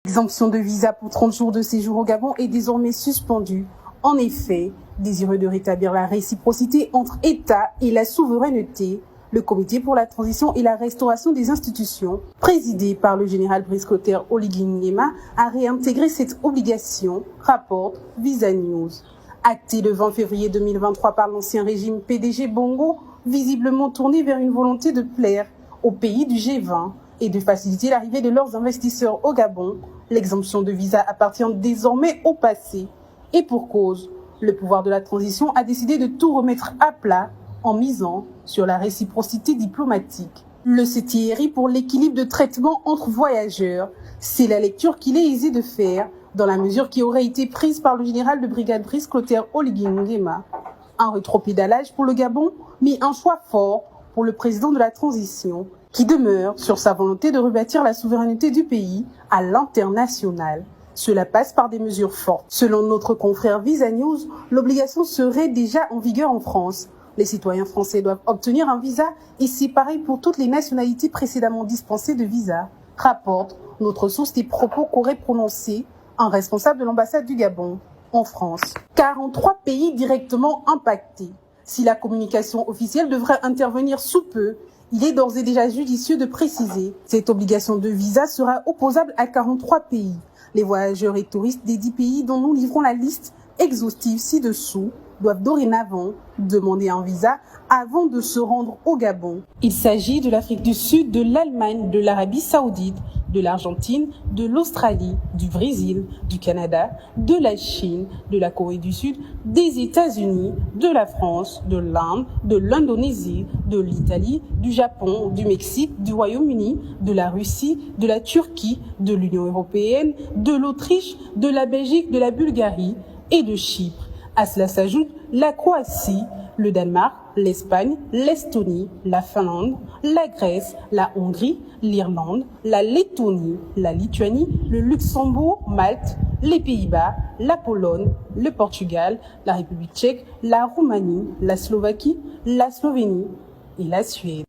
L'exemption de visa pour 30 jours de séjour au Gabon est désormais suspendue. En effet, désireux de rétablir la réciprocité entre États et la souveraineté, le Comité pour la transition et la restauration des institutions, présidé par le général Brice Clotaire Oligui Nguema, a réintégré cette obligation, rapporte Visa News. Acté le 20 février 2023 par l'ancien régime PDG Bongo, visiblement tourné vers une volonté de plaire aux pays du G20 et de faciliter l'arrivée de leurs investisseurs au Gabon, l'exemption de visa appartient désormais au passé. Et pour cause, le pouvoir de la transition a décidé de tout remettre à plat en misant sur la réciprocité diplomatique. Le CTRI pour l'équilibre de traitement entre voyageurs, c'est la lecture qu'il est aisé de faire dans la mesure qui aurait été prise par le général de brigade Brice Clotaire Oligui Nguema. Un rétropédalage pour le Gabon, mais un choix fort pour le président de la transition, qui demeure sur sa volonté de rebâtir la souveraineté du pays à l'international. Cela passe par des mesures fortes. Selon notre confrère Visa News, l'obligation serait déjà en vigueur en France. Les citoyens français doivent obtenir un visa et c'est pareil pour toutes les nationalités précédemment dispensées de visa, rapporte notre source des propos qu'aurait prononcés un responsable de l'ambassade du Gabon en France. 43 pays directement impactés. Si la communication officielle devrait intervenir sous peu, il est d'ores et déjà judicieux de préciser. Cette obligation de visa sera opposable à 43 pays. Les voyageurs et touristes des 10 pays dont nous livrons la liste exhaustive ci-dessous doivent dorénavant demander un visa avant de se rendre au Gabon. Il s'agit de l'Afrique du Sud, de l'Allemagne, de l'Arabie Saoudite, de l'Argentine, de l'Australie, du Brésil, du Canada, de la Chine, de la Corée du Sud, des États-Unis, de la France, de l'Inde, de l'Indonésie, de l'Italie, du Japon, du Mexique, du Royaume-Uni, de la Russie, de la Turquie, de l'Union européenne, de l'Autriche, de la Belgique, de la Bulgarie et de Chypre. À cela s'ajoute la Croatie, le Danemark, l'Espagne, l'Estonie, la Finlande, la Grèce, la Hongrie, l'Irlande, la Lettonie, la Lituanie, le Luxembourg, Malte, les Pays-Bas, la Pologne, le Portugal, la République tchèque, la Roumanie, la Slovaquie, la Slovénie et la Suède.